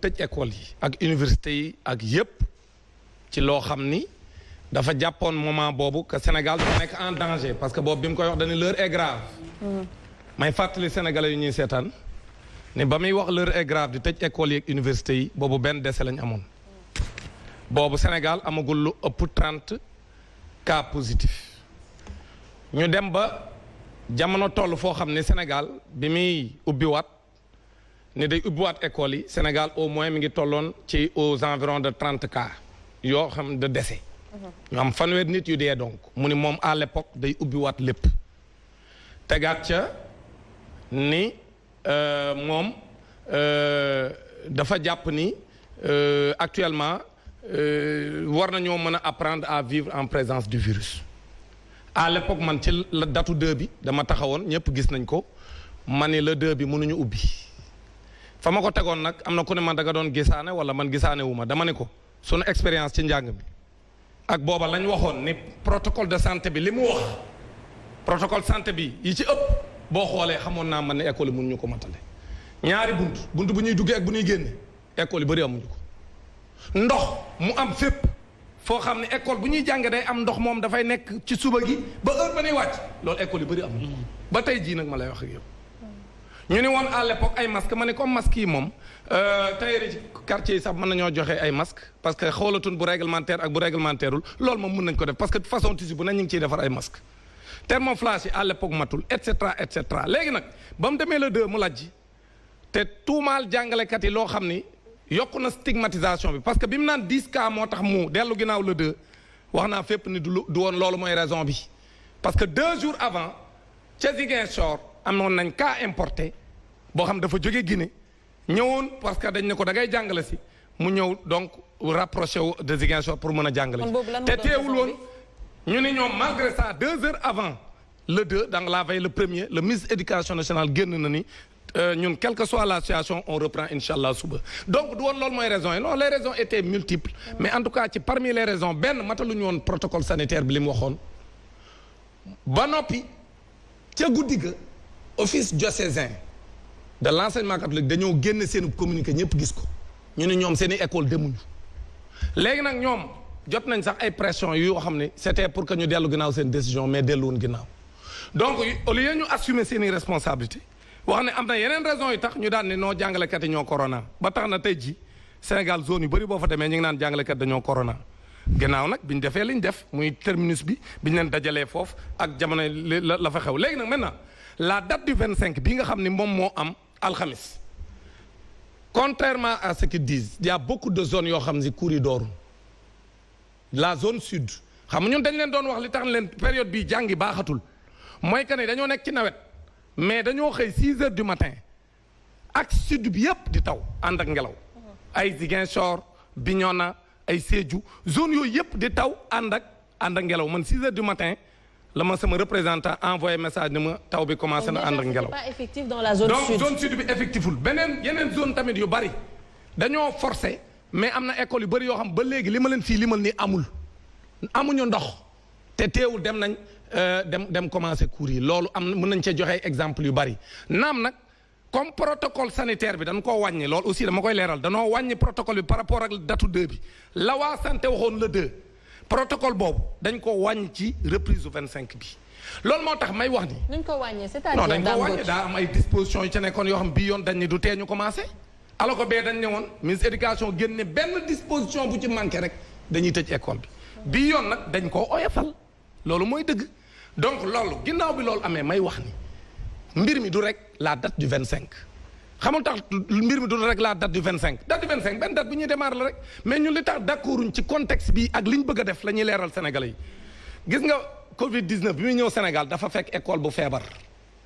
tëj école yi ak université yi ak yépp ci loo xam ni dafa jàppoon moment boobu que Sénégal dafa nekk en danger parce que boobu bi mu koy wax dañu l'heure est grave. may fàttali Sénégalais yu ñuy seetaan ne ba muy wax l'heure est grave di tëj école yi ak université yi boobu benn décès lañ amoon. boobu Sénégal amagul lu ëpp 30 cas positifs ñu dem ba jamono toll foo xam ne Sénégal bi muy ubbiwaat ne day ubbiwaat école yi Sénégal au moins mi ngi tolloon ci aux environs de 30 cas yoo xam de décès. ñu am fanweer nit yu dee donc mu ni moom à l'époque day ubbiwaat lépp tegaat ca ni moom dafa jàpp ni actuellement war nañoo mën a apprendre à vivre en présence du virus. à l'époque man ci la datu 2 bi dama taxawoon ñëpp gis nañ ko ma ni le 2 bi mënuñu ubbi fa ma ko tegoon nag am na ku ne man da nga doon gisaane wala man gisaane wu ma dama ne ko sunu expérience ci njàng bi ak booba lañ waxoon ni protocole de santé bi li mu wax protocole santé bi yi ci ëpp boo xoolee xamoon naa man ne école yi mënuñu ko matale ñaari bunt bu ñuy duggee ak bu ñuy génne école yi bëri amuñu ko ndox mu am fépp foo xam ne école bu ñuy jànge day am ndox moom dafay nekk ci suba gi ba heure ba ñuy wàcc loolu école yi bëri amuñu ko ba tey jii nag ma lay wax ak yow ñu ni woon à l'époque ay masque ma ne comme masque yi moom tailleur ci quartier yi sax mën nañoo joxe ay masque parce que xoolatun bu réglementaire ak bu réglementairul loolu moom mën nañ ko def parce que façon tissu bu ne ñu ngi ciy defar ay masque thermoflash yi à l'époque matul et cetera léegi nag ba mu demee le 2 mu lajji te tuumaal jàngalekat yi loo xam ni yokku na stigmatisation bi parce que bi mu naan 10 cas moo tax mu dellu ginnaaw le 2 wax naa fépp ni du woon loolu mooy raison bi parce que 2 jours avant ca Ziguinchor amoon nañ cas importé boo xam dafa jóge Guinée ñëwoon parce que dañ ne ko da ngay jàngale si mu ñëw donc rapproché wu de Ziguinchor pour mën a jàngale si te teewul woon ñu ne ñoom malgré ça 2 heures avant le 2 dans la veille le premier le ministre éducation nationale génn na ni ñun quelle que soit la situation on reprend incha allah suba donc du woon loolu mooy raison yi non les raisons étaient multiples mais en tout cas ci parmi les raisons benn mataluñu woon protocole sanitaire bi li mu waxoon ba noppi ca guddi ga office diocésain de l'enseignement catholique dañoo génn seen communiqué ñëpp gis ko ñu ne ñoom seen i école demuñu léegi nag ñoom jot nañ sax ay pression yoo xam ne c'était pour que ñu dellu ginnaaw seen décision mais delluwoon ginnaaw donc au lieu ñu assumer seen i responsabilité wax ne am na yeneen raison yi tax ñu daan ne noo jàngalekat yi ñoo corona ba tax na tey ji Sénégal zone yu bëri boo fa demee ñu ngi naan jàngalekat dañoo corona ginnaaw nag bi ñu defee li ñu def muy terminus bi bi ñu leen dajalee foofu ak jamono la fa xew léegi nag maintenant la date du 25 bi nga xam ne moom moo am alxamis contrairement à ce qu'ils disent il y a beaucoup de zones yoo xam ne cours yi dooru la zone sud xam nga ñun dañ leen doon wax li tax leen période bii jàngi baaxatul mooy que ne dañoo nekk ci nawet mais dañoo xëy 6 heures du matin ak sud bi yëpp di taw ànd ak ngelaw ay Ziguinchor Bignona ay Sédhiou zone yooyu yëpp di taw ànd ak ngelaw man 6 heures du matin la ma sama représentant envoyé message ni ma taw bi commencé na ànd ak ngelaw. pas effectif dans la zone donc sud. zone sud bi effectiful yeneen zone tamit yu bari dañoo forcé mais am na école yu bari yoo xam ba léegi li ma leen fii limal ni amuñu ndox te teewul dem nañ dem commencé cours yi loolu am na mën nañ cee joxe exemple yu bari naam nag comme protocole sanitaire bi dañ koo wàññi loolu aussi dama koy leeral danoo wàññi protocole bi par rapport ak datu 2 bi la waa santé waxoon le 2 protocole boobu dañ ko wàññi ci reprise du 25 bi loolu moo tax may wax ni. nuñ ko wàññee c'est-à-dire non dañ ko wàññi daa am ay dispositions yu ca nekkoon yoo xam bii yoon dañ ne du tee ñu commencé alors que bee dañ ne woon ministre éducation génne benn disposition bu ci manqué rek dañuy tëj école bi bii yoon nag dañ koo oyofal loolu mooy dëgg donc loolu ginnaaw bi loolu amee may wax ni mbir mi du rek la date du 25 xamul tax mbir mi du rek la date du 25 date du 25 benn date bi ñuy démarrer la rek mais ñun li tax d'accorduñ ci contexte bi ak li ñu bëgg a def la ñuy leeral Sénégalais yi gis nga Covid 19 bi muy ñëw Sénégal dafa fekk école bu feebar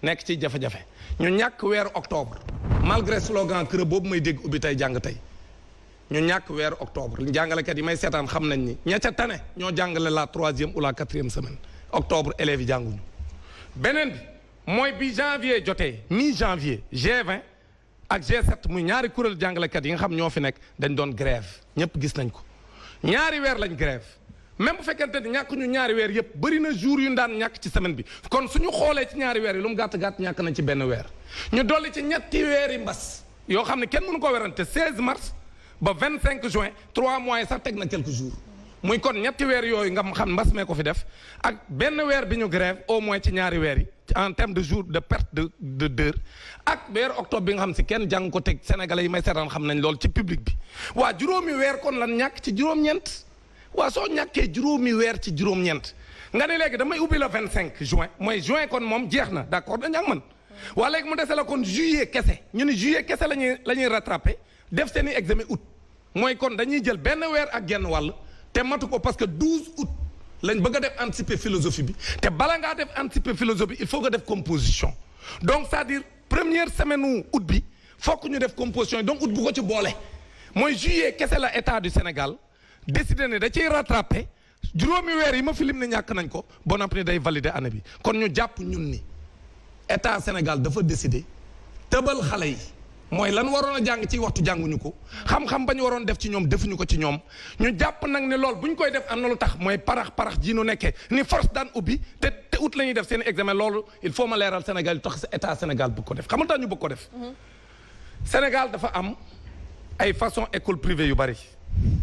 nekk ci jafe-jafe ñu ñàkk weeru octobre malgré slogan kër boobu may dégg ubbi tey jàng tey ñu ñàkk weeru octobre jàngalekat yi may seetaan xam nañ ni ña ca tane ñoo jàngale la 3e ou la 4e semaine octobre élèves yi jànguñu beneen bi mooy bi janvier jotee mi janvier G20 ak G7 muy ñaari kuréel jàngalekat yi nga xam ñoo fi nekk dañ doon grève ñëpp gis nañ ko ñaari weer lañ grève même bu fekkente ni ñàkk ñu ñaari weer yëpp bëri na jour yu daan ñàkk ci semaine bi kon suñu xoolee ci ñaari weer yi lu mu gàtt-gàtt ñàkk nañ ci benn weer ñu dolli ci ñetti weeri mbas yoo xam ne kenn mënu ko werante 16 mars ba 25 juin 3 mois yi sax teg na quelques jours muy kon ñetti weer yooyu nga xam mbas mee ko fi def ak benn weer bi ñu grève au moins ci ñaari weer yi en termes de jour de perte de d'heure ak weer octobre bi nga xam si kenn jàng ko teg sénégalais yi may seetaan xam nañ lool ci public bi waa juróomi weer kon lan ñàkk ci juróom-ñeent waa soo ñàkkee juróomi weer ci juróom-ñeent nga ne léegi damay ubbi la 25 juin mooy juin kon moom jeex na d'accord dañu ak man waa léegi mu dese la kon juillet kese ñu ni juillet kese la ñuy rattrapé def seen i examen août mooy kon dañuy jël benn weer ak genn wàll te matu ko parce que 12 août lañ bëgg a def anticiper philosophie bi te bala ngaa def anticiper philosophie il faut nga def composition donc c'est-à-dire première semaine u août bi fokk ñu def composition yi donc août bu ko ci boole mooy juillet kese la état du Sénégal décidé ne da ciy rattrapé juróomi weer yi ma fi lim ne ñàkk nañ ko ba noppi day valider année bi kon ñu jàpp ñun ni état Sénégal dafa décidé tëbal xale yi mooy lan waroon a jàng ci waxtu jànguñu ko xam-xam ba ñu waroon def ci ñoom defuñu ko ci ñoom ñu jàpp nag ne lool bu ñu koy def am na lu tax mooy parax ji nu nekkee ni force daan ubbi te août la ñuy def seen examen loolu il faut ma leeral Sénégal yi tax état Sénégal bëgg ko def xamal tax ñu bëgg ko def Sénégal dafa am ay façon école privée yu bari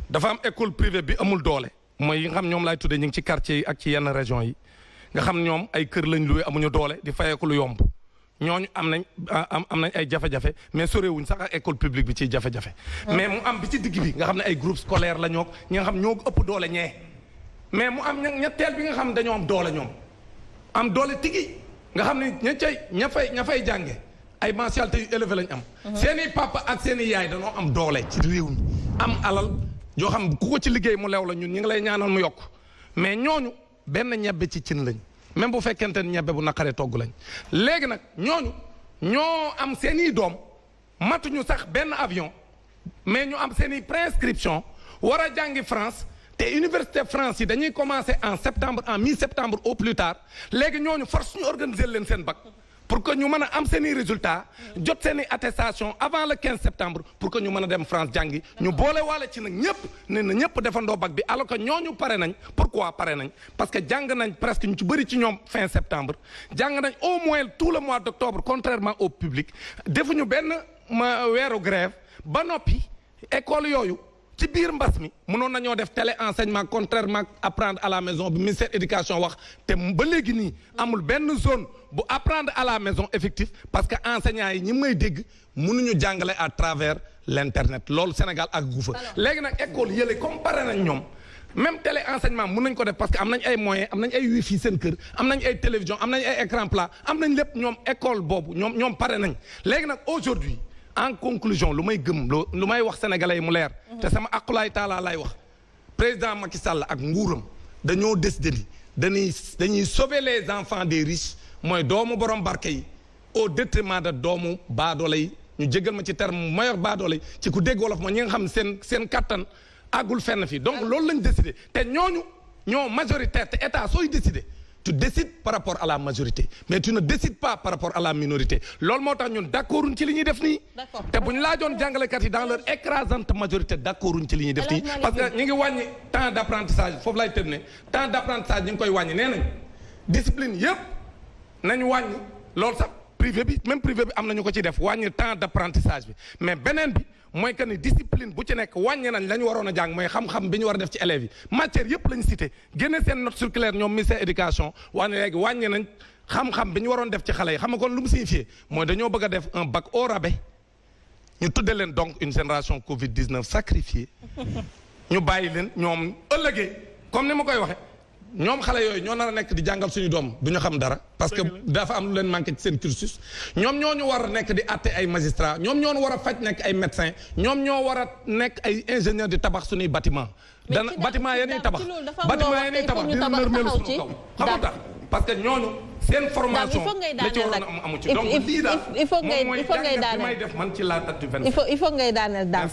dafa am école privée bi amul doole mooy yi nga xam ñoom laay tuddee ñu ngi ci quartier yi ak ci yenn région yi nga xam ñoom ay kër lañ luwee amuñu doole di fayeeku lu yomb ñooñu am nañ ay jafe-jafe mais sorewuñ sax ak école publique bi ciy jafe-jafe mais mu am bi ci digg bi nga xam ne ay groupe scolaire la ñoo ñi nga xam ñoo ëpp doole ñee mais mu am ñetteel bi nga xam dañoo am doole ñoom am doole tigi nga xam ne ña fay jànge ay mensualité yu élevé lañ am seen i papa ak seen i yaay dañoo am doole ci réew mi am alal yoo xam ku ko ci liggéey mu lew la ñun ñi ngi lay ñaanal mu yokk mais ñooñu benn ñebbe ci cin lañ même bu fekkente ne ñebbe bu naqaree togg lañ léegi nag ñooñu ñoo am seen i doom matuñu sax benn avion mais ñu am seen i préinscription war a jàngi France te université France yi dañuy commencer en septembre en mi-septembre au plus tard léegi ñooñu force ñu organiser leen seen bac pour que ñu mën a am seen i résultats jot seen i attestation avant le 15 septembre pour que ñu mën a dem France jàngi ñu boole waale ci nag ñëpp ne na ñëpp defandoo bac bi alors que ñooñu pare nañ pourquoi pare nañ parce que jàng nañ presque ñu ci bëri ci ñoom fin septembre jàng nañ au moins tout le mois d'octobre contrairement au public defuñu benn weeru grève ba noppi école yooyu ci biir mbas mi mënoon nañoo def télé enseignement contrairement apprendre à la maison bi ministère éducation wax te ba léegi nii amul benn zone bu apprendre à la maison effectif parce que enseignants yi ñi may dégg mënuñu jàngale à travers l'internet loolu Sénégal ak guufa léegi nag école yële comparé nañ ñoom même télé enseignement mën nañ ko def parce que am nañ ay moyens am nañ ay wifi seen kër am nañ ay télévision am nañ ay écran plat am nañ lépp ñoom école boobu ñoom pare nañ léegi nag aujourd'hui en conclusion lu may gëm lu may wax sénégalais yi mu leer te sama aqulaay taalaa lay wax président Macky Sall ak nguuram dañoo décider ni dañuy sauver les enfants des riches mooy doomu borom barke yi au détriment de doomu baadoole yi ñu jégal ma ci terme mayor baadoole yi ci ku dégg wolof mooy ñi nga xam seen kattan àggul fenn fii donc loolu lañ décider te ñooñu ñoo majoritaire te état sooy décider tu décides par rapport à la majorité mais tu ne décides pas par rapport à la minorité loolu moo tax ñun d'accorduñ ci li ñuy def nii te bu ñu laajoon jàngalekat yi dans leur écrasante majorité d'accorduñ ci li ñuy def nii parce que ñu ngi wàññi temps d'apprentissage foofu lay tëb ne temps d'apprentissage ñu ngi koy wàññi nee nañ discipline yëpp nañ wàññi loolu sax privé bi même privé bi am nañu ko ci def wàññi temps d'apprentissage bi mais beneen bi mooy que ni discipline bu ci nekk wàññi nañ la ñu waroon a jàng mooy xam-xam bi ñu war a def ci élèves yi matière yëpp lañu cité génne seen note circulaire ñoom ministère éducation wax ne léegi wàññi nañ xam-xam bi ñu waroon def ci xale yi xam nga kon lu mu signifié mooy dañoo bëgg a def un bac au rabais ñu tudde leen donc une génération Covid-19 sacrifiée ñu bàyyi leen ñoom ëllëgee comme ni ma koy waxe ñoom xale yooyu ñoo nar a nekk di jàngal suñu doom du ñu xam dara parce que dafa am lu leen manqué ci seen cursus ñoom ñoo ñu war a nekk di àtte ay magistrat ñoom ñoo war a faj nekk ay médecin ñoom ñoo war a nekk ay ingénieur di tabax suñuy bâtiment dana bâtiment yeenuy tabax di nërmeelu suñu kaw xam tax parce que ñooñu seen formation la ci waroon a amu ci donc lii daal moom mooy jàngat bi may def man ci la date du 27 il faut ngay daaneel daal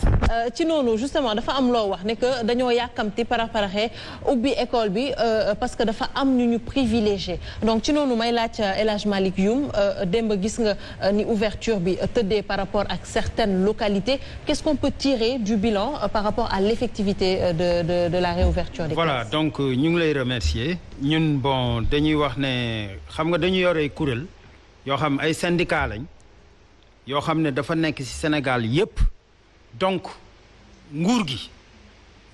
ci noonu justement dafa am loo wax ne que dañoo yàkkamti paraxee ubbi école bi parce que dafa am ñu privilégié donc ci noonu may laaj El Hadj Malick Youm démb gis nga ni ouverture bi tëddee par rapport ak certaines localités qu'est-ce qu'on peut tirer du bilan par rapport à l'effectivité de la réouverture des voilà classes. Donc ñu ngi lay remercier ñun bon dañuy wax ne xam nga dañu yore kuréel yoo xam ay syndicat lañ yoo xam ne dafa nekk ci Sénégal yépp donc nguur gi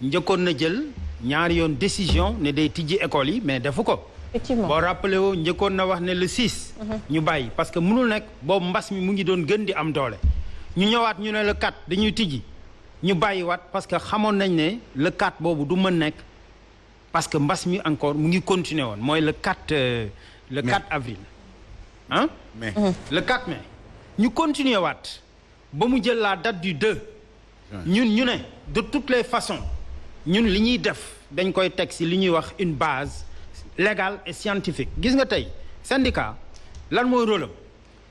njëkkoon na jël ñaari yoon décision ne day tijji école yi mais defu ko. effectivement boo rappelé woo njëkkoon na wax ne le 6. ñu bàyyi parce que mënul nekk boobu mbas mi mu ngi doon gën di am doole. ñu ñëwaat ñu ne le 4 dañuy tijji ñu bàyyiwaat parce que xamoon nañ ne le 4 boobu du mën nekk parce que mbas mi encore mu ngi continuer woon mooy le 4 avril. ah mais le 4 mai ñu continuer waat ba mu jël la date du 2. ñun ñu ne de toutes les façons ñun li ñuy def dañ koy teg ci li ñuy wax une base légale et scientifique gis nga tey syndicat lan mooy rôle am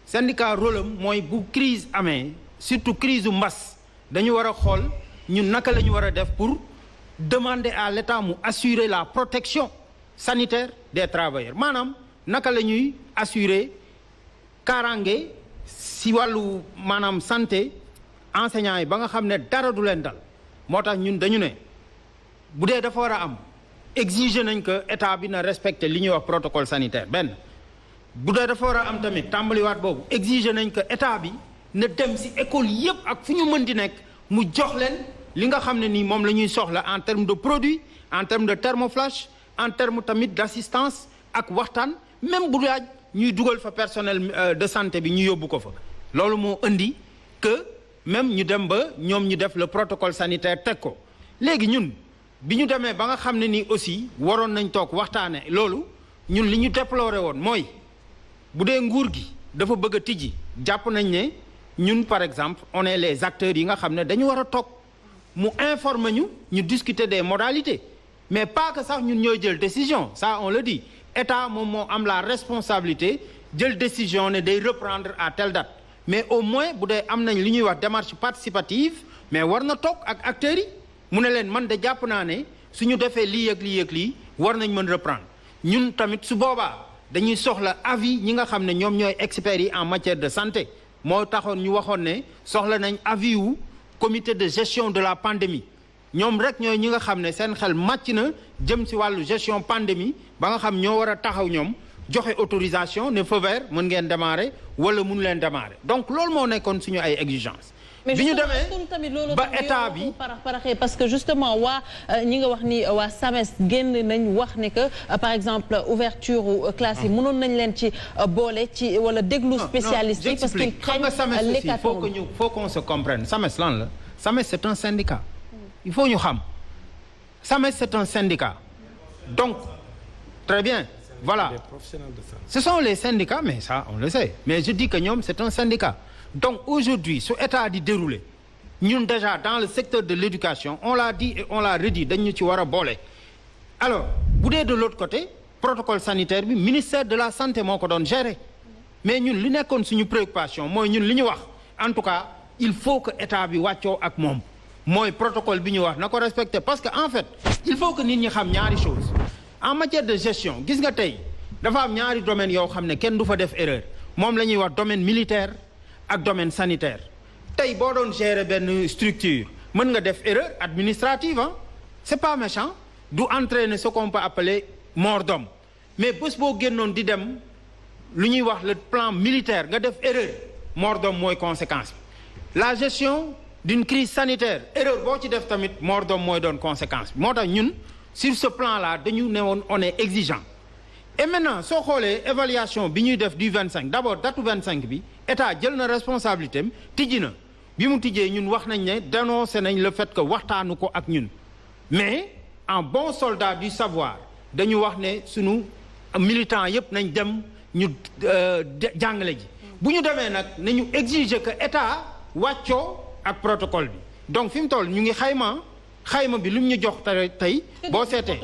syndicat rôle am mooy bu crise amee surtout crise u mbas dañu war a xool ñun naka la ñu war a def pour demander à l'État mu assurer la protection sanitaire des travailleurs maanaam naka la ñuy assurer kaaraange ci wàllu maanaam santé enseignants yi ba nga xam ne dara du leen dal moo tax ñun dañu ne bu dee dafa war a am exiger nañ que état bi na respecter li ñuy wax protocole sanitaire benn bu dee dafa war a am tamit tàmbaliwaat boobu exiger nañ que état bi na dem ci école yépp ak fu ñu mën di nekk mu jox leen li nga xam ne nii moom la ñuy soxla en termes de produits en termes de thermoflash en termes tamit d'assistance ak waxtaan même bu laaj ñuy dugal fa personnel de santé bi ñu yóbbu ko fa loolu moo indi que même ñu dem ba ñoom ñu def le protocole sanitaire teg ko léegi ñun bi ñu demee ba nga xam ne nii aussi waroon nañ toog waxtaane loolu ñun li ñu déploré woon mooy bu dee nguur gi dafa bëgg a tijji jàpp nañ ne ñun par exemple on est les acteurs yi nga xam ne dañu war a toog mu informer ñu discuter des modalités mais pas que sax ñun ñooy jël décision ça on le dit état moom moo am la responsabilité jël décision ne day reprendre à telle date mais au moins bu dee am nañ li ñuy wax démarche participative mais war na toog ak acteurs yi mu ne leen man de jàpp naa ne suñu defee lii ak lii ak lii war nañ mën reprendre ñun tamit su boobaa dañuy soxla avis ñi nga xam ne ñoom ñooy experts yi en matière de santé moo taxoon ñu waxoon ne soxla nañ avis wu comité de gestion de la pandémie ñoom rek ñooy ñi nga xam ne seen xel màcc na jëm ci wàllu gestion pandémie ba nga xam ñoo war a taxaw ñoom joxe autorisation ne feu vert mën ngeen démarrer wala mënu leen démarrer donc loolu moo nekkoon suñu ay exigences. bi ñu demee ba état bi parce que justement waa ñi nga wax ni waa SAMES génn nañ wax ne que par exemple ouverture classe yi mënoon nañ leen ci boole ci wala déglu spécialistes yi parce qu'ils craignent l'hécatombe. il faut qu'on se comprenne SAMES lan la SAMES c'est un syndicat il faut ñu xam SAMES c'est un syndicat donc très bien voilà ce sont les syndicats mais ça on le sait mais je dis que ñoom c'est un syndicat donc aujourd'hui su état di dérouler ñun déjà dans le secteur de l'éducation on l'a dit et on l'a redit dañu ci war a boole alors bu dee de l'autre côté protocole sanitaire bi ministère de la santé moo ko doon gérer mais ñun li nekkoon suñu préoccupation mooy ñun li ñu wax en tout cas il faut que état bi wàccoo ak moom mooy protocole bi ñu wax na ko respecter parce que en fait il faut que nit ñi xam ñaari choses en matière de gestion gis nga tey dafa am ñaari domaines yoo xam ne kenn du fa def erreur moom la ñuy wax domaine militaire ak domaine sanitaire tey boo doon gérer benn structure mën nga def erreur administrative ah c'est pas méchant du entraîner ce qu'on peut appeler mort d'homme mais bés boo génnoon di dem lu ñuy wax le plan militaire nga def erreur mort d'homme mooy conséquence bi la gestion d'une crise sanitaire erreur boo ci def tamit mort d'homme mooy doon conséquence bi moo tax ñun sur ce plan-là dañu ne woon on est exigeant et maintenant soo xoolee évaluation bi ñuy def du 25 d'abord datu 25 bi état jël na responsabilité am tijji na bi mu tijjee ñun wax nañ ne dénoncé nañ le fait que waxtaanu ko ak ñun mais en bon soldat du savoir dañu wax ne sunu militants yépp nañ dem ñu jàngale ji bu ñu demee nag nañu exiger que état wàccoo ak protocole bi donc fi mu toll ñu ngi xayma bi lu mu ñu jox tey boo seetee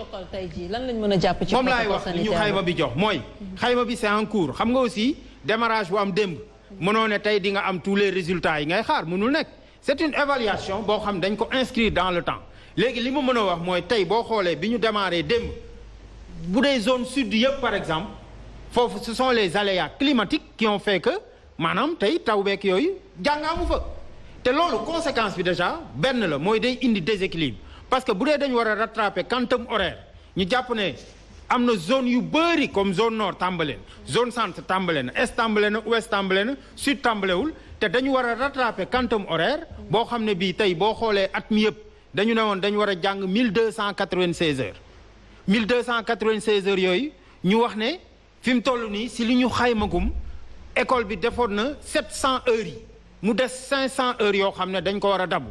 lan lañ mën a jàpp ci moom laay wax ñu xayma bi jox mooy xayma bi c'est en cours xam nga aussi démarrage bu am démb mënoo ne tey di nga am tous les résultats yi ngay xaar mënul nekk c'est une évaluation boo xam dañ ko inscrire dans le temps léegi li ma mën a wax mooy tey boo xoolee bi ñu démarré démb bu dee zone sud yëpp par exemple foofu ce sont les aléas climatiques qui ont fait que maanaam tey taw beek yooyu jàngaamu fa te loolu conséquence bi déjà benn la mooy day indi déséquilibre parce que bu dee dañu war a rattraper quantum horaire ñu jàpp ne am na zone yu bëri comme zone nord tàmbale na zone centre tàmbale na est tàmbale na ouest tàmbale na sud tàmbalewul te dañu war a rattraper quantum horaire boo xam ne bii tey boo xoolee at mi yëpp dañu ne woon dañu war a jàng 1296 heures 1296 heures yooyu ñu wax ne fi mu toll nii si li ñu xaymagum école bi defoon na 700 heures yi mu des 500 heures yoo xam ne dañ ko war a dabu.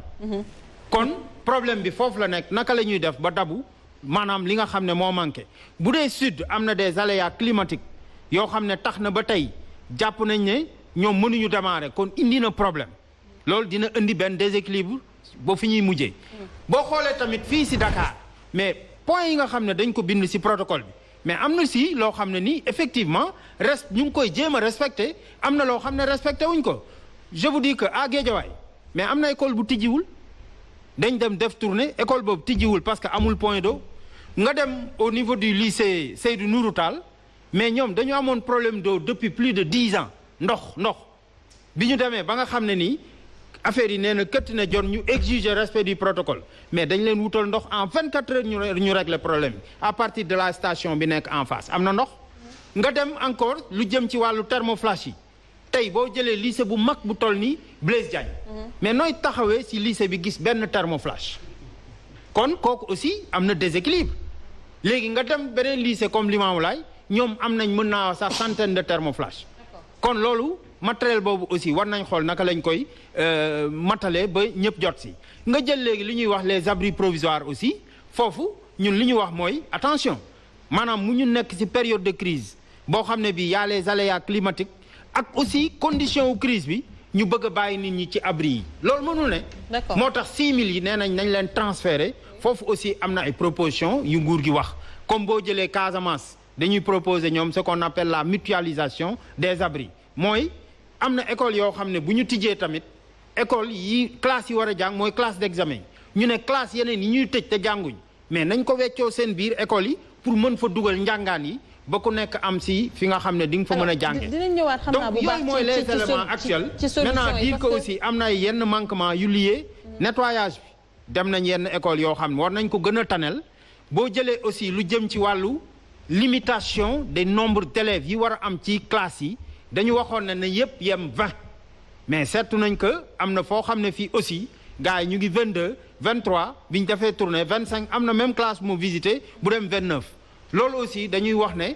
kon problème bi foofu la nekk naka la ñuy def ba dabu maanaam li nga xam ne moo manqué bu dee sud am na des aléas climatiques yoo xam ne tax na ba tey jàpp nañ ne ñoom mënuñu démarrer kon indi na problème loolu dina indi benn déséquilibre ba fi ñuy mujjee. boo xoolee tamit fii si Dakar mais point yi nga xam ne dañ ko bind si protocole bi mais am na si loo xam ne nii effectivement ñu ngi koy jéem a respecté am na loo xam ne respecté wuñ ko je vous dis que à Guédiawaye mais am na école bu tijjiwul dañ dem def tournée école boobu tijjiwul parce que amul point d'eau nga dem au niveau du lycée Seydou Nourou Tall mais ñoom dañu amoon problème d'eau depuis plus de 10 ans ndox bi ñu demee ba nga xam ne nii affaire yi nee na këtt ne jon ñu exiger respect du protocole mais dañ leen wutal ndox en 24 heures ñu régler problème bi à partir de la station bi nekk en face am na ndox nga dem encore lu jëm ci wàllu thermoflash yi tey boo jëlee lycée bu mag bu toll nii Blaise Diagne mais nooy taxawee si lycée bi gis benn thermoflash kon kooku aussi am na déséquilibre léegi nga dem beneen lycée comme Limamoulaye ñoom am nañ mën naa sax centaine de thermoflash kon loolu matériel boobu aussi war nañ xool naka lañ koy matale ba ñëpp jot si nga jël léegi li ñuy wax les abris provisoires aussi foofu ñun li ñu wax mooy attention maanaam mu ñu nekk ci période de crise boo xam ne bi y a les aléas climatiques ak aussi condition wu crise bi ñu bëgg a bàyyi nit ñi ci abri yi loolu mënul ne. D'accord. moo tax 6000 yi nee nañ leen transférer foofu aussi am na ay propositions yu nguur gi wax comme boo jëlee Casamance dañuy proposer ñoom ce qu'on appelle la mutualisation des abris mooy am na école yoo xam ne bu ñu tijjee tamit école yi classe yi war a jàng mooy classe d'examen ñu ne classe yeneen yi ñuy tëj te jànguñ mais nañ ko weccoo seen biir école yi pour mën fa dugal njàngaan yi ba ku nekk am si fi nga xam ne di nga fa mën a jàngee. dinañ ñëwaat xam naa bu baax donc yooyu mooy les éléments actuels maintenant dire que aussi am na yenn manquement yu lié nettoyage bi dem nañ yenn école yoo xam ne war nañ ko gën a tanel boo jëlee aussi lu jëm ci wàllu limitation des nombres d'élèves yi war a am ci classe yi dañu waxoon ne yëpp yem 20 mais seetlu nañ que am na foo xam ne fii aussi gars yi ñu ngi 22 23 bi ñu defee tournée 25 am na même classe mu visité bu dem 29 loolu aussi dañuy wax ne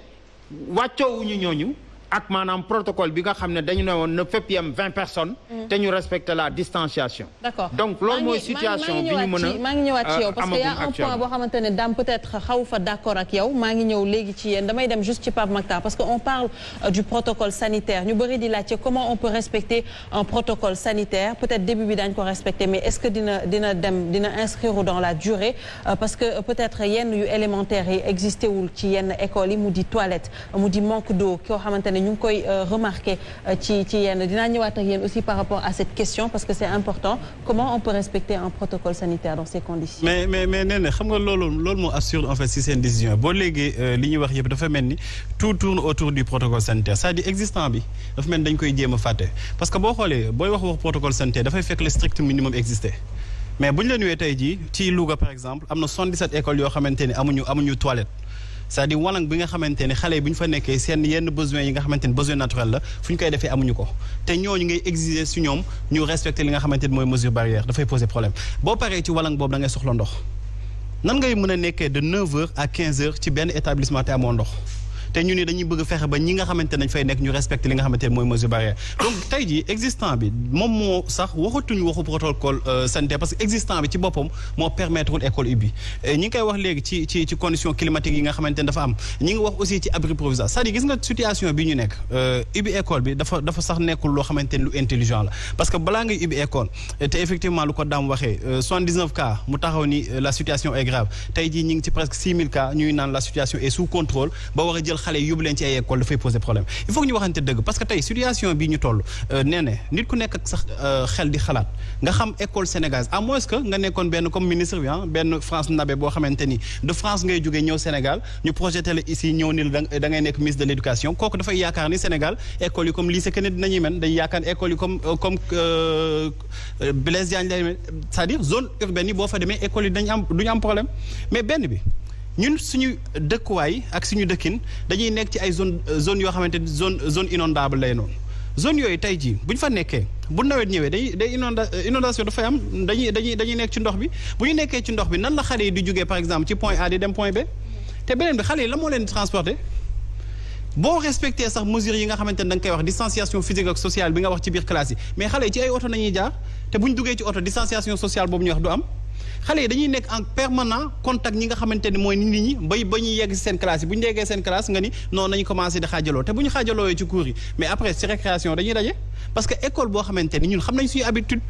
wàccoowuñu ñooñu ak maanaam protocole bi nga xam ne dañu ne woon na fépp yem 20 personnes. te ñu respecter la distanciation. D'accord. donc loolu mooy situation bi ñu mën a maa ngi ñëwaat ci yow parce que y a un point boo xamante ne daam peut-être xaw fa d'accord ak yow maa ngi ñëw léegi ci yéen damay dem juste ci Pape Makhtar parce que on parle du protocole sanitaire ñu bëri di laajte comment on peut respecter un protocole sanitaire peut-être début bi daañu ko respecter mais est-ce que dina inscrire dans la durée parce que peut-être yenn yu élémentaire yi existé wul ci yenn écoles yi mu di toilette mu di manque d'eau koo xamante ne ñu ngi koy remarquer ci yenn dinaa ñëwaat ak yéen aussi par rapport à cette question parce que c'est important comment on peut respecter un protocole sanitaire dans ces conditions. mais nee na xam nga loolu moo assure en fait si seen décision boo léegi li ñuy wax yëpp dafa mel ni tout tourne autour du protocole sanitaire c'est-à-dire existant bi dafa mel ni dañ koy jéem a fàtte parce que boo xoolee booy wax protocole sanitaire dafay fekk le strict minimum existé mais bu ñu la ñëwee tey jii ci Louga par exemple am na 77 écoles yoo xamante ni amuñu toilette. c'est-à-dire walang bi nga xamante ne xale yi bu ñu fa nekkee seen yenn besoins yi nga xamante ne besoin naturel la fu ñu koy defee amuñu ko te ñooñu ngay exiger si ñoom ñu respecter li nga xamante ne mooy mesure barrière dafay poser problème boo paree ci walang boobu da ngay soxla ndox nan ngay mën a nekkee de 9h à 15h ci benn établissement te amoo ndox te ñu ne dañuy bëgg fexe ba ñi nga xamante ne dañ fay nekk ñu respecter li nga xamante ne mooy mesure barrière donc tey jii existant bi moom moo sax waxu protocole sanitaire parce que existant bi ci boppam moo permettre wul école ubbi ñi ngi koy wax léegi ci conditions climatiques yi nga xamante ne dafa am ñi ngi wax aussi ci abri provisoire c'est-à-dire gis nga situation bi ñu nekk ubbi école bi dafa sax nekkul loo xamante ne lu intelligent la parce que balaa ngay ubbi école te effectivement lu ko daam waxee 79 cas mu taxaw ni la situation est grave tey jii ñi ngi ci presque 6000 cas ñuy naan la situation est sous contrôle ba war a jël xale yóbbu leen ci ay école dafay poser problème il faut que ñu waxante dëgg parce que tey situation bii ñu toll nee na nit ku nekk ak sax xel di xalaat nga xam école sénégalaise à moins que nga nekkoon benn comme ministre bi benn France Nabe boo xamante ni de France ngay jógee ñëw Sénégal ñu projeté la ici ñëw ni la da ngay nekk ministre de l'éducation kooku dafay yaakaar ni Sénégal école yi comme lycée Kennedy dinañuy mel day yaakaar école yi comme Blaise Diagne lay mel c'est-à-dire zone urbaine yi boo fa demee école yi duñu am problème mais benn bi ñun suñu dëkkuwaay ak suñu dëkkin dañuy nekk ci ay zone yoo xamante ni zone inondable lay noonu zone yooyu tey jii bu ñu fa nekkee bu nawet ñëwee day inondation dafay am dañuy nekk ci ndox bi bu ñu nekkee ci ndox bi nan la xale yi di jógee par exemple ci point A di dem point B te beneen bi xale yi la moo leen transporter boo respecté sax mesures yi nga xamante ne da nga koy wax distanciation physique ak sociale bi nga wax ci biir classe yi mais xale yi ci ay oto nañuy jaar te bu ñu duggee ci oto distanciation sociale boobu ñu wax du am xale yi dañuy nekk en permanent contact ñi nga xamante ni mooy nit ñi ba ñuy yegg si seen classe yi bu ñu yeggee seen classe nga ni non nañu commencé di xaajaloo te bu ñu xaajaloo ci cours yi mais après ci récréation dañuy daje parce que école boo xamante ni ñun xam nañ suñu habitude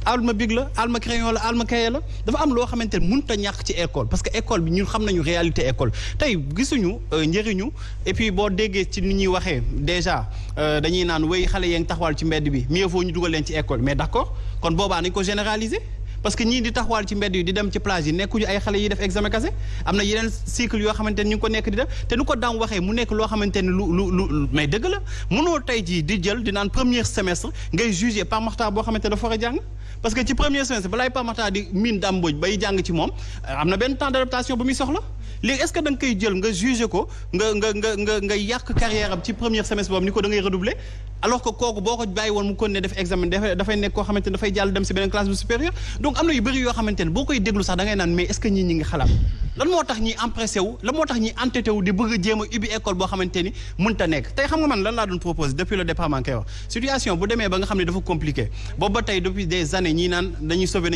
alma big la alma crayon la alma cahier la dafa am loo xamante ne mënut a ñàkk ci école parce que école bi ñun xam nañu réalité école tey gisuñu njëriñu et puis boo déggee ci ni ñuy waxee déjà dañuy naan wéy xale yee ngi taxawal ci mbedd bi mieux vaut ñu dugal leen ci école mais d'accord kon boobaa nañ ko généraliser parce que ñii di taxawal ci mbedd yi di dem ci plage yi nekkuñu ay xale yi def examen kase am na yeneen cycle yoo xamante ni ñu ngi ko nekk di def te nu ko daan waxee mu nekk loo xamante ni lu mais dëgg la mënoo tey jii di jël di naan premier semestre ngay juger Pape Makhtar boo xamante dafa war a jàng parce que ci premier semestre balaay Pape Makhtar di miin Dame Mbodj bay jàng ci moom am na benn temps d'adaptation bu muy soxla léegi est-ce que da nga koy jël nga juger ko nga yàq carrière am ci premier semestre boobu ni ko da ngay redoubler alors que kooku boo ko bàyyi woon mu kon ne def examen dafay nekk koo xamante ne dafay jàll dem si beneen classe bu supérieur donc am na yu bëri yoo xamante ne boo koy déglu sax da ngay naan mais est-ce que ñi ngi xalaat lan moo tax ñi empressé wu lan moo tax ñi entêté wu di bëgg a jéem a ubbi école boo xamante ni mënta nekk tey xam nga man lan laa doon propose depuis le départ maa ngi koy wax situation bu demee ba nga xam ne dafa compliqué boobu ba tey depuis des années ñii naan dañuy sauver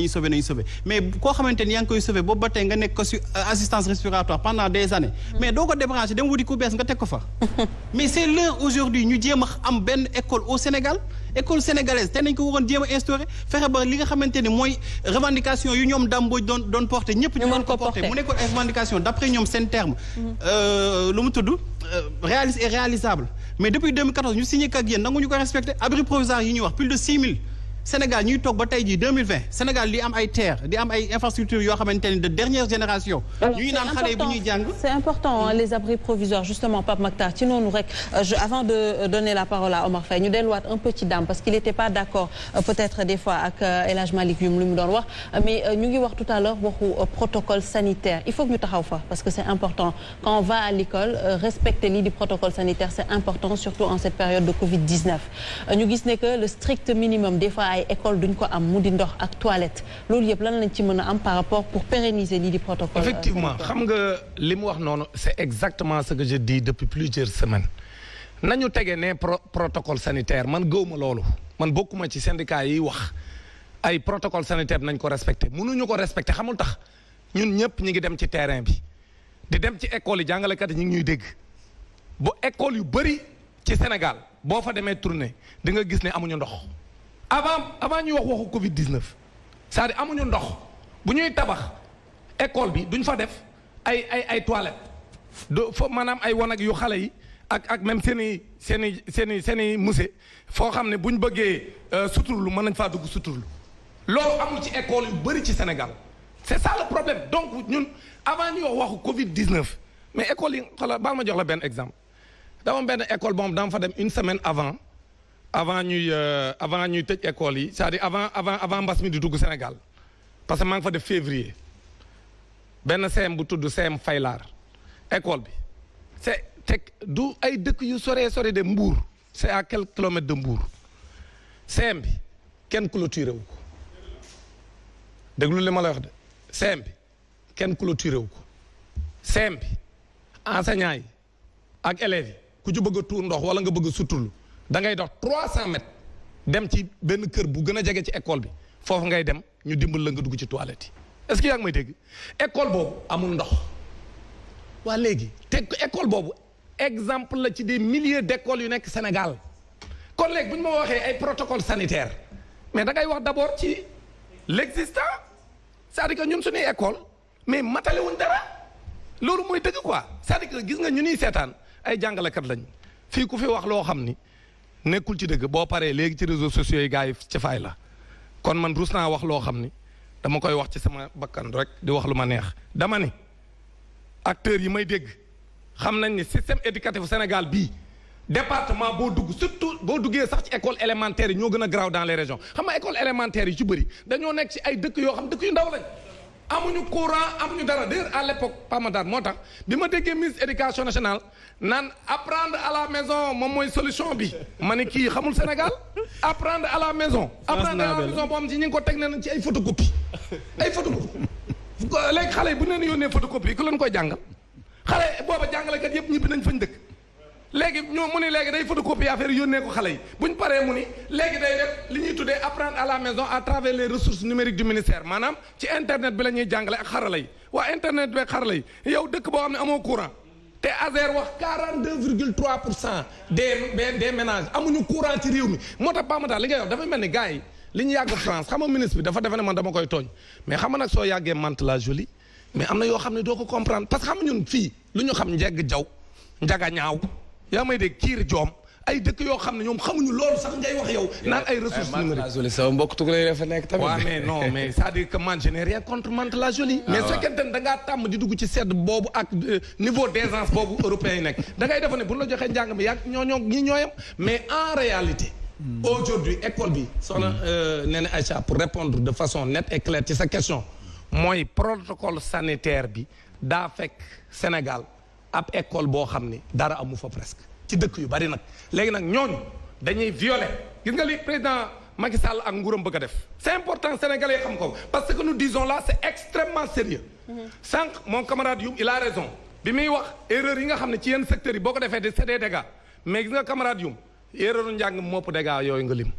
mais koo xamante ni yaa ngi koy sauver boobu ba tey nga nekk ko sur assistance respiratoire pendant des années mais doo ko débranché dem wuti ku bees nga teg ko fa mais c'est l'heure aujourd'hui ñu jéem a am benn école au Sénégal école sénégalaise te nañ ko waroon jéem a instauré fexe ba li nga xamante ni mooy revendication yu ñoom Dame Mbodj doon porté ñëpp ñu mën ko porté mu nekkoon ay revendication d'après ñoom seen terme lu mu tudd réaliste et réalisable mais depuis 2014 ñu signé ak yéen nangu ñu ko respecté abri provisoire yi ñuy wax plus de 6000 Sénégal ñuy toog ba tey jii 2020 Sénégal di am ay terre di am ay infrastructures yoo xamante ne de dernière génération. ñuy naan xale yi bu ñuy jàng. c'est important hein, les abris provisoires justement Pape Makhtar ci noonu rek avant de donner la parole à Omar Faye ñu delluwaat un peu ci Dame parce qu'il était pas d'accord peut-être des fois ak El Hadj Malick Youm lu mu doon wax mais ñu ngi wax tout à l'heure waxu protocole sanitaire il faut que ñu taxaw fa parce que c'est important quand on va à l'école respecter lii di protocole sanitaire c'est important surtout en cette période de Covid-19 ñu gis ne que le strict minimum des fois ay école duñ ko am mu di ndox ak toilette loolu yëpp lan lañ ci mën a am par rapport pour pérenniser lii di protocole. effectivement xam nga li mu wax noonu c'est exactement ce que je dis depuis plusieurs semaines nañu tege ne protocole sanitaire man gëwuma loolu man bokkuma ci syndicat yi wax ay protocole sanitaire nañ ko respecté mënuñu ko respecté xamul tax ñun ñëpp ñi ngi dem ci terrain bi di dem ci école yi jàngalekat yi ñu ngi ñuy dégg bu école yu bëri ci Sénégal boo fa demee tournée di nga gis ne amuñu ndox. avant ñuy wax waxu Covid-19 c'est-à-dire amuñu ndox bu ñuy tabax école bi duñ fa def ay toilettes fo maanaam ay wanag yu xale yi ak même seen i musée foo xam ne buñ bëggee suturlu mën nañ faa dugg suturlu loolu amul ci école yu bëri ci Sénégal c'est ça le problème donc ñun avant ñuy wax waxu Covid-19 mais école yi xoolal baal ma jox la benn exemple dama benn école boobu dama fa dem une semaine avant ñuy tëj école yi c'est-à-dire avant mbas mi di dugg Sénégal parce que maa ngi fa def février benn CM bu tudd CM Faylar école bi c'est du ay dëkk yu sore de Mbour c'est à quelques kilomètres de Mbour CM bi kenn clôturé wu ko déglu li ma la wax de CM bi kenn clôturé wu ko CM bi enseignants yi ak élèves yi ku ci bëgg a tuur ndox wala nga bëgg a suturlu da ngay dox 300 mètres dem ci benn kër bu gën a jege ci école bi foofu ngay dem ñu dimbal la nga dugg ci toilette yi est-ce que yaa ngi may dégg école boobu amul ndox waa léegi te école boobu exemple la ci des milliers d'écoles yu nekk Sénégal kon léegi bu ñu ma waxee ay protocole sanitaire mais da ngay wax d'abord ci l'existant c'est-à-dire que ñun suñuy école mais matale wuñ dara loolu mooy dëgg quoi c'est-à-dire que gis nga ñu niy seetaan ay jàngalekat lañ fii ku fi wax loo xam ni nekkul ci dëgg boo paree léegi ci réseaux sociaux yi gars yi ci fay la kon man rus naa wax loo xam ni dama koy wax ci sama bakkan rek di wax lu ma neex dama ni acteurs yi may dégg xam nañ ni système éducatif Sénégal bii département boo dugg surtout boo duggee sax ci école élémentaire yi ñoo gën a garaaw dans les régions xam nga école élémentaire yi ci bëri dañoo nekk ci ay dëkk yoo xam dëkk yu ndaw lañ amuñu courant amuñu dara d'ailleurs à l'époque Pamadar moo tax bi ma déggee ministre éducation nationale naan apprendre à la maison moom mooy solution bi ma ne kii xamul Sénégal apprendre à la maison. apprendre à la maison boo xam ci ñi ngi ko teg nañ ci ay photocopie léegi xale yi bu ñu leen yónnee photocopie ku leen koy jàngal xale booba jàngalekat yëpp ñibbi nañ fañ dëkk. léegi ñoo mu ni léegi day photocopie affaire yónnee ko xale yi bu ñu paree mu ni léegi day def li ñuy tuddee apprendre à la maison à travers les ressources numériques du ministère maanaam ci internet bi la ñuy jàngale ak xarala yi waa internet bi ak xarala yi yow dëkk boo xam ne amoo courant te ASER wax 42,3% des ménages amuñu courant ci réew mi moo tax Pamata li ngay wax dafa mel ni gars yi li ñu yàgg France xam nga ministre bi dafa defe ne man dama koy tooñ mais xam nga nag soo yàggee mante la jolie mais am na yoo xam ne doo ko comprendre parce que xam nga ñun fii lu ñu xam njegg jaw njaga ñaaw yaa may dégg kiir joom ay dëkk yoo xam ne ñoom xamuñu loolu sax ngay wax yow naan ay ressources numériques sama mbokk tukulay dafa nekk tamit. waaw mais non mais c'est-à-dire que man je n'ai rien contre Mantes la Jolie mais su fekkente ne da ngaa tàmm di dugg ci sedd boobu ak niveau d'aisance boobu européen yi nekk da ngay defe ne bu ñu la joxee njàng mi yàgg ñi ñooyam mais en réalité aujourd'hui école bi soxna Néné Aïcha pour répondre de façon nette et claire ci sa question mooy protocole sanitaire bi daa fekk Sénégal ab école boo xam ni dara amu fa presque ci dëkk yu bari nag léegi nag ñooñu dañuy violer gis nga li président Macky Sall ak nguuram bëgg a def c'est important sénégalais xam ko parce que nous disons là c'est extrêmement sérieux sànq mon camarade Youm il a raison bi muy wax erreur yi nga xam ne ci yenn secteurs yi boo ko defee c'est des dégâts mais gis nga camarade Youm erreur u njàng mopp dégâts yooyu nga lim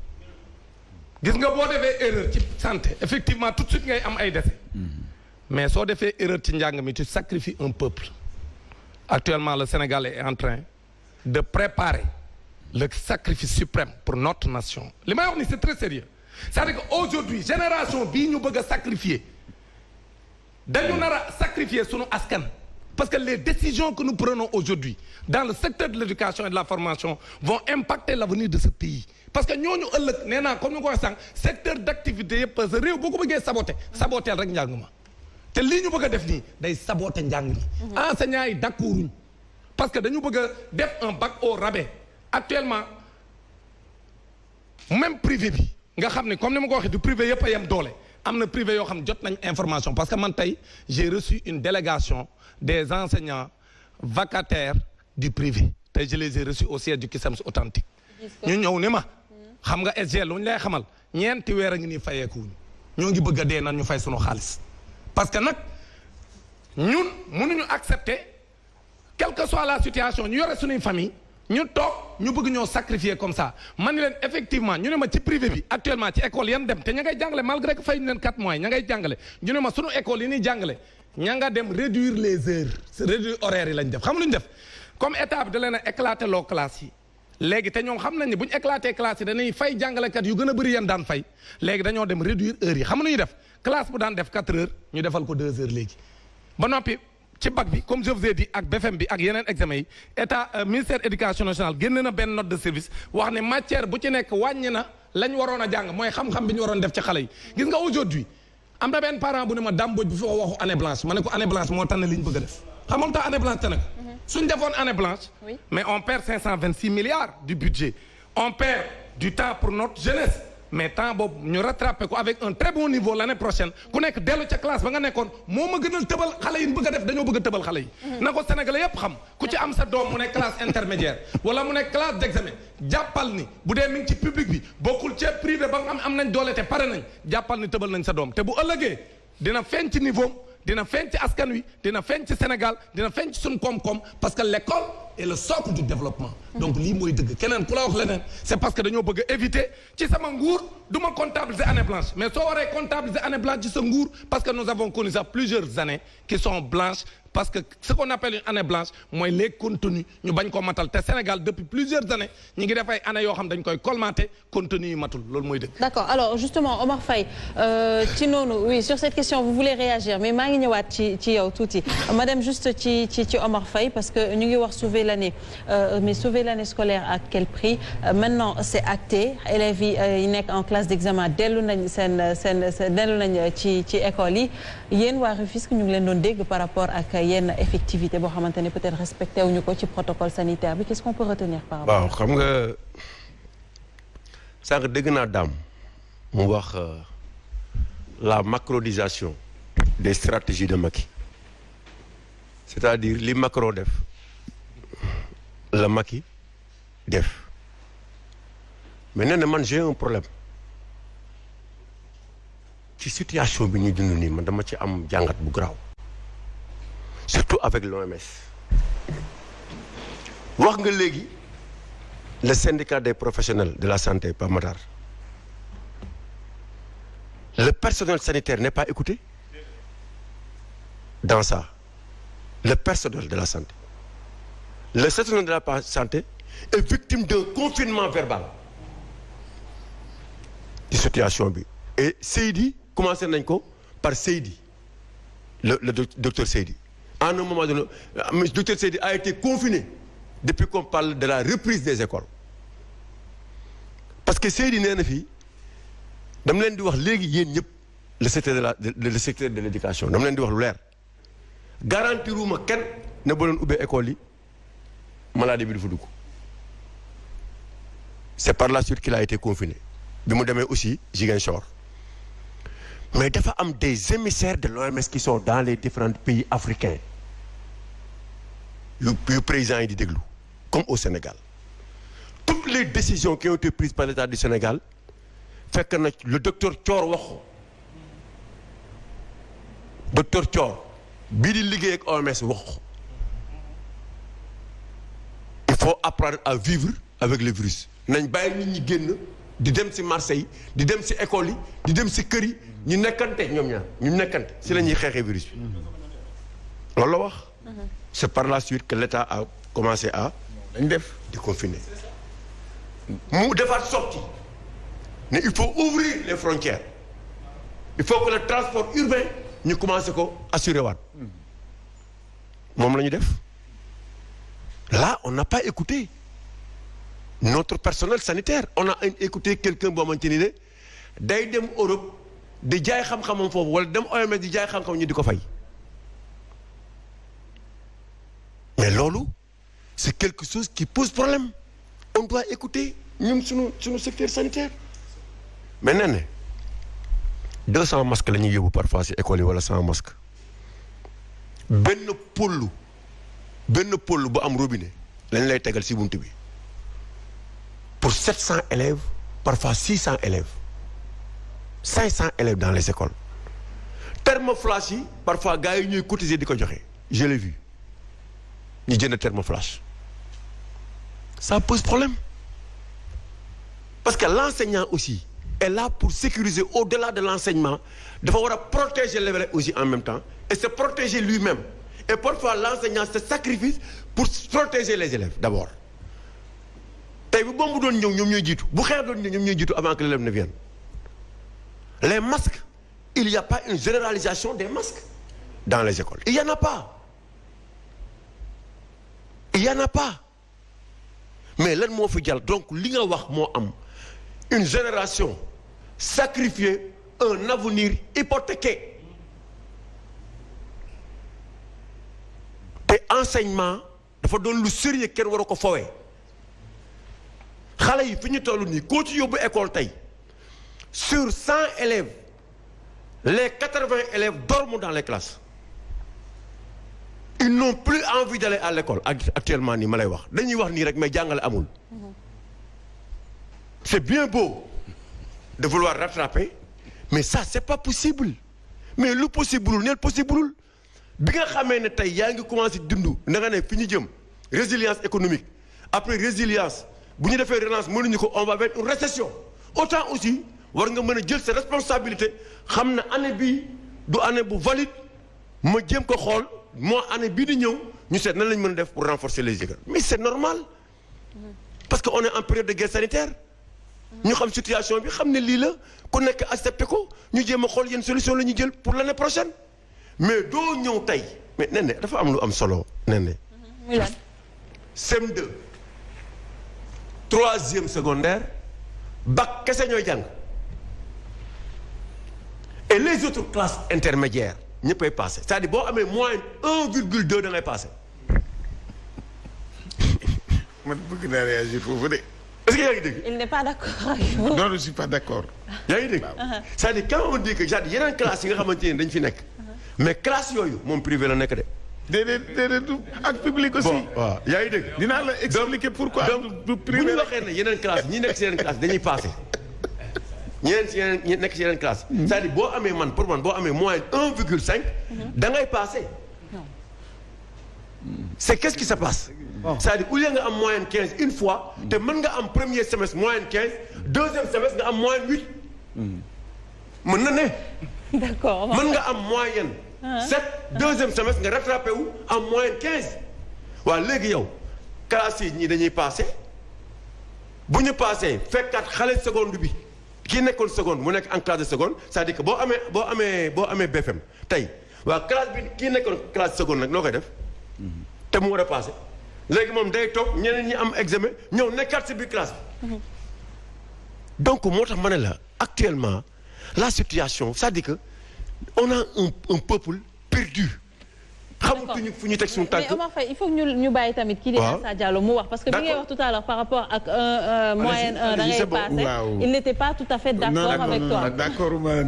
gis nga boo defee erreur ci santé effectivement tout de suite ngay am ay décès mais soo defee erreur ci njàng mi tu sacrifies un peuple. Actuellement, le Sénégal est en train de préparer le sacrifice suprême pour notre nation. Li may wax ni c'est très sérieux. C'est-à-dire qu'aujourd'hui, génération bii ñu bëgg a sacrifier dañu nar a sacrifier sunu askan. Parce que les décisions que nous prenons aujourd'hui dans le secteur de l'éducation et de la formation vont impacter l'avenir de ce pays. Parce que ñooñu ëllëg nee naa comme ni ko waxee sànq secteur d'activité yëpp parce que réew boo ko bëggee saboteel rek njàng ma. te lii ñu bëgg a def nii day saboter njàng mi enseignants yi d'accorduñ parce que dañu bëgg a def un bac au rabais actuellement même privé bi nga xam ne comme ni ma ko waxee du privé yëpp a yem doole am na privé yoo xam ne jot nañ information parce que man tey j'ai reçu une délégation des enseignants vacataires du privé tey je les ai reçus au siège du CUSEMS authentique ñu ñëw ni ma xam nga SG lu ñu lay xamal ñeenti weer a ngi nii fayeekuwuñu ñoo ngi bëgg a dee nan ñu fay sunu xaalis parce que nag ñun mënuñu accepter quelle que soit la situation ñu yore suñuy famille ñu toog ñu bëgg ñoo sacrifier comme ça man ni leen effectivement ñu ne ma ci privé bi actuellement ci école yan dem te ña ngay jàngale malgré que fay ñu leen 4 mois ña ngay jàngale ñu ne ma sunu école yi ñuy jàngale ña nga dem réduire les heures réduire horaires yi lañ def xam lu ñu def comme état bi da leen a éclater loo classes yi léegi te ñoom xam nañ ne bu ñu éclater classes yi dañuy fay jàngalekat yu gën a bëri yan daan fay léegi dañoo dem réduire heures yi xam lu ñuy def classe bu daan def 4 heures ñu defal ko 2 heures léegi ba noppi ci bac bi comme je vous ai dit ak BFM bi ak yeneen examen yi état ministère éducation nationale génne na benn note de service wax ne matière bu ci nekk wàññi na lañ waroon a jàng mooy xam-xam bi ñu waroon def ci xale yi gis nga aujourd'hui am na benn parent bu ne ma damboj bi fi waxu année blanche ma ne ko année blanche moo tànn li ñu bëgg a def xamal tax année blanche tane ko suñ defoon année blanche mais on perd 526 milliards du budget on perd du temps pour notre jeunesse mais temps boobu ñu rattrapé ko avec un très bon niveau l'année prochaine ku nekk dellu ca classe ba nga nekkoon moo ma gënal tëbal xale yi bëgg a def dañoo bëgg a tëbal xale yi na ko sénégalais yépp xam ku ci am sa doom mu nekk classe intermédiaire wala mu nekk classe d'examen jàppal ni bu dee mi ngi ci public bi bokkul ca privé ba nga am nañ doole te pare nañ jàppal ni tëbal nañ sa doom te bu ëllëgee dina feeñ ci niveau dina feeñ ci askan wi dina feeñ ci Sénégal dina feeñ ci suñu koom-koom parce que l'école est le socle du développement donc lii mooy dëgg keneen ku la wax leneen c'est parce que dañoo bëgg a éviter ci sama nguur du ma comptabiliser année blanche mais soo waree comptabiliser année blanche ci sa nguur parce que nous avons connu ça plusieurs années qui sont blanches parce que ce qu'on appelle une année blanche mooy les contenus ñu bañ ko matal te Sénégal depuis plusieurs années ñi ngi def ay années yoo xam dañ koy colmater contenus yi matul loolu mooy dëgg. D'accord alors justement Omar Faye ci noonu oui sur cette question vous voulez réagir mais maa ngi ñëwaat ci yow tuuti ma dem juste ci Omar Faye parce que ñu ngi wax sauver l'année mais sauver l'année scolaire à quel prix maintenant c'est acté élèves yi nekk en classe d'examen dellu nañ dellu nañ ci école yi yéen waa Rufisque ñu ngi leen doon dégg par rapport ak yenn effectivité boo xamante ne peut-être respecté wuñu ko ci protocole sanitaire bi qu'est-ce qu'on peut retenir par rapport waaw xam nga sànq dégg naa daam mu wax la macronisation des stratégies de Macky c'est-à-dire li Macron def la Macky def mais nee na man j'ai un problème ci situation bi ñuy dund nii man dama ci am jàngat bu garaaw surtout avec l'OMS wax nga léegi le syndicat des professionnels de la santé Pape Matar le personnel sanitaire n'est pas écouté dans ça le personnel de la santé le personnel de la santé est victime d'un confinement verbal ci situation bi et Seydi commencé nañ ko par Seydi le docteur Seydi à un moment donné docteur Seydi a été confiné depuis qu'on parle de la reprise des écoles parce que Seydi nee na fii dama leen di wax léegi yéen ñëpp le secteur de l'éducation dama leen di wax lu leer garantiruma kenn ne ba leen ubbee école yi maladie bi du fa dugg c'est par la suite qu'il a été confiné bi mu demee aussi Ziguinchor mais dafa am des émissaires de l'OMS qui sont dans les différents pays africains yu présidents yi di déglu comme au Sénégal toutes les décisions qui ont été prises par l'État du Sénégal fekk na le docteur Thior wax ko docteur Thior bii di liggéey ak OMS wax ko il faut apprendre à vivre avec le virus nañ bàyyi nit ñi génn di dem ci marché yi di dem ci école yi di dem ci kër yi ñu nekkante ñoom ñaar ñu nekkante ci la ñuy xeexee virus bi loolu la wax c'est par la suite que l'État a commencé à dañ def di confiner mu defaat sorti ne il faut ouvrir les frontières il faut que le transport urbain ñu commencé ko assurer waat moom la ñu def là on n'a pas écouté notre personnel sanitaire on a écouté quelqu'un boo xamante ni ne day dem Europe di jaay xam-xamam foofu wala dem OMS di jaay xam-xam ñu di ko fay mais loolu c'est quelque chose qui pose problème on doit écouter ñun suñu secteur sanitaire mais nee na 200 masques la ñuy yóbbu parfois ci école yi wala 100 masques benn pollu bu am robinet lañ lay tegal ci buntu bi pour 700 élèves parfois 600 élèves 500 élèves dans les écoles thermoflash yi parfois gars yi ñuy cotiser di ko joxe je l'ai vu ñu jënd thermoflash ça pose problème parce que l'enseignant aussi est là pour sécuriser au-delà de l'enseignement dafa war a protéger l'élève aussi en même temps et se protéger lui-même et parfois l'enseignant se sacrifie pour protéger les élèves d'abord tey bu bombu doon ñëw ñoom ñooy jiitu bu xeex doon ñëw ñoom ñooy jiitu avant que l'élève ne vienne les masques il y a pas une généralisation des masques dans les écoles il y en a pas mais lan moo fi jàll donc li nga wax moo am une génération sacrifiée un avenir hypothéqué te enseignement dafa doon lu sérieux kenn waru ko fowee xale yi fi ñu toll nii koo ci yóbbu école tey sur 100 élèves les 80 élèves dorment dans les classes ils n'ont plus envie d'aller à l'école actuellement nii ma lay wax dañuy wax nii rek mais jàngale amul c'est bien beau de vouloir rattraper mais ça c'est pas possible mais lu possible neel possible bi nga xamee ne tey yaa ngi commencé dund na nga ne fi ñu jëm résilience économique après résilience bu ñu defee relance mënuñu ko on va vers une récession autant aussi war nga mën a jël sa responsabilité xam na année bii du année bu valide ma jéem ko xool moo année bii di ñëw ñu seet nan lañ mën a def pour renforcer les écoles mais c'est normal parce que on est en période de guerre sanitaire ñu xam situation bi xam ne lii la ku nekk accepté ko ñu jéem a xool yenn solution la ñuy jël pour l'année prochaine mais doo ñëw tey mais nee na dafa am lu am solo nee na CM2 troisième secondaire bac kese ñooy jàng et les autres classes intermédiaires ñëppay passé c'est-à-dire boo amee moyenne 1,2 da ngay passé. man bëgg naa réagir foofu de. est-ce que yaa ngi dégg. il n'est pas d'accord avec vous. non je suis pas d'accord. yaa ngi dégg c'est-à-dire quand on dit que genre yeneen classes yi nga xamante ne dañ fi nekk mais classe yooyu moom privé la nekk de. déedéet ak public aussi. bon waaw yaa ngi dégg. dinaa la expliquer pourquoi. du privé bu ñu waxee ne yeneen classe ñi nekk si yeneen classe dañuy passé. ñi nekk si yeneen classe. c'est-à-dire boo amee pour man boo amee moyenne 1,5. da ngay passé. c'est qu'est-ce qui se passe. c'est-à-dire au lieu nga am moyenne 15 une fois. te mën nga am premier semestre moyenne 15 deuxième semestre nga am moyenne 8. mën na ne. d'accord mën nga am moyenne. 7 deuxième semestre nga rattrapé wu am moyenne 15. waaw léegi yow classe yi ñii dañuy passé bu ñu passé fekkaat xale seconde bi kii nekkoon seconde mu nekk en classe de seconde c'est-à-dire que boo amee BFM tey waaw classe bi kii nekkoon classe seconde nag noo koy def. te mu war a passé léegi moom day toog ñeneen ñi am examen ñëw nekkaat si biir classe bi. donc moo tax ma ne la actuellement la situation c'est-à-dire que on a un peuple perdu. xamatuñu fu ñu teg suñu tànk. mais Omar Faye il faut que ñu bàyyi tamit kii di Assa Diallo mu wax parce que bi ngay wax tout à l'heure par rapport ak moyenne da ngay passé il n'était pas tout à fait d'accord avec toi. d'accorduma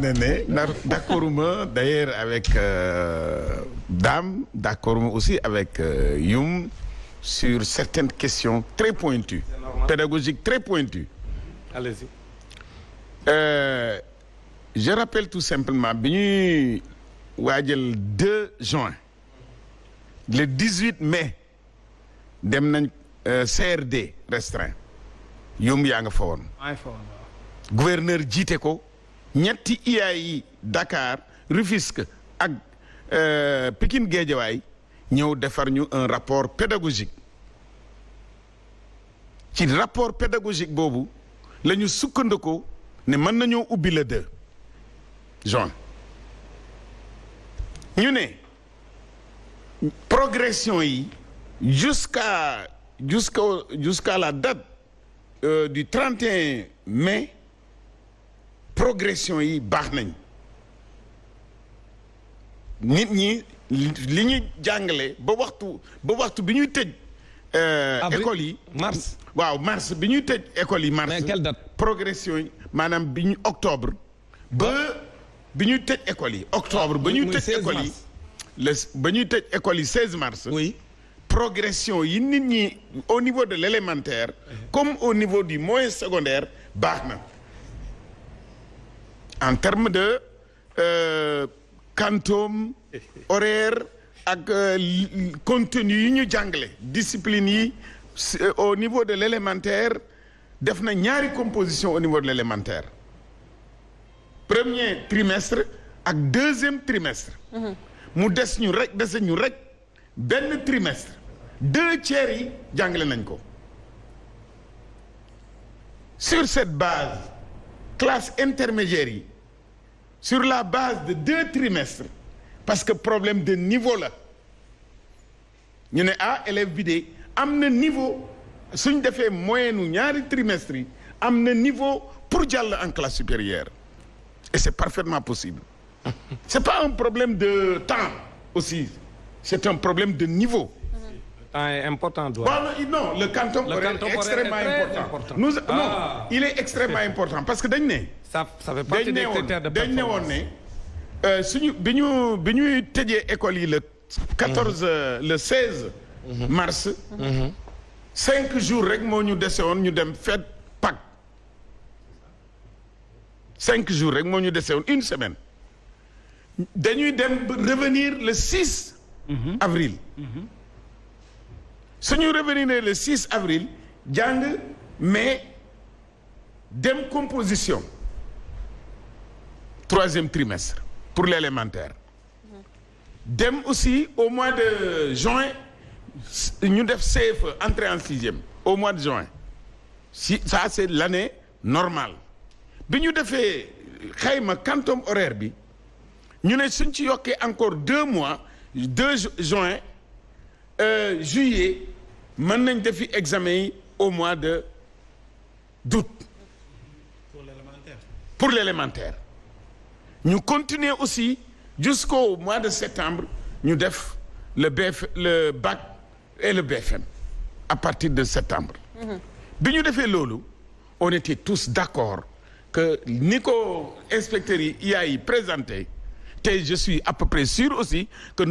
d'ailleurs avec Dame d'accorduma aussi avec Youm sur certaines questions très pointues pédagogiques très pointues. Allez-y. Je rappelle tout simplement bi ñuy waajal 2 juin le 18 mai dem nañ CRD restreint Youm yaa nga fa woon. gouverneur jiite ko ñetti IA yi Dakar Rufisque ak Pikine Guédiawaye ñëw defar ñu un rapport pédagogique ci rapport pédagogique boobu la ñu sukkandikoo ne mën nañoo ubbi le 2 juin ñu ne progression yi jusqu'à la date du 31 mai progression yi baax nañ nit ñi li ñuy jàngale ba waxtu bi ñuy tëj école yi mars waaw mars bi ñuy tëj école yi mars. mais quelle date progression yi maanaam bi ñu octobre ba bi ñuy tëj école yi octobre ba ñuy tëj école yi ba ñuy tëj école yi 16 mars. oui progression yi nit ñi au niveau de l'élémentaire comme au niveau du moyen secondaire baax na en termes de quantum horaire ak contenu yi ñu jàngale discipline yi au niveau de l'élémentaire def na ñaari composition au niveau de l'élémentaire premier trimestre ak deuxième trimestre mu dese ñu rek benn trimestre 2 tiers yi jàngale nañ ko sur cette base classe intermédiaire yi sur la base de 2 trimestres parce que problème de niveau la ñu ne élève bi de am na niveau suñ defee moyenne u ñaari trimestres yi am na niveau pour jàll en classe supérieure et c'est parfaitement possible c'est pas un problème de temps aussi c'est un problème de niveau. Le temps est important. Non, le quantum horaire est extrêmement important. Non, il est extrêmement important parce que dañ ne. ça fait partie des critères de performance. dañ ne woon ne suñu bi ñuy tëjee école yi le 16 mars. 5 jours rek moo ñu dese woon ñu dem fête Pâques 5 jours rek moo ñu dese woon une semaine dañuy dem revenir le 6 avril suñu revenir le 6 avril jàng mais dem composition 3e trimestre pour l'élémentaire dem aussi au mois de juin ñu def CFE entrée en 6e au mois de juin ça c'est l'année normale bi ñu defee xayma quantum horaire bi ñu ne suñ ci yokkee encore 2 mois 2 juin juillet mën nañ defi examen yi au mois d'août pour l'élémentaire ñu continuer aussi jusqu'au mois de septembre ñu def le bac et le BFM à partir de septembre bi ñu defee loolu on était tous d'accord que ni ko inspecteurs yi IA yi présenté je suis à peu près sûr aussi que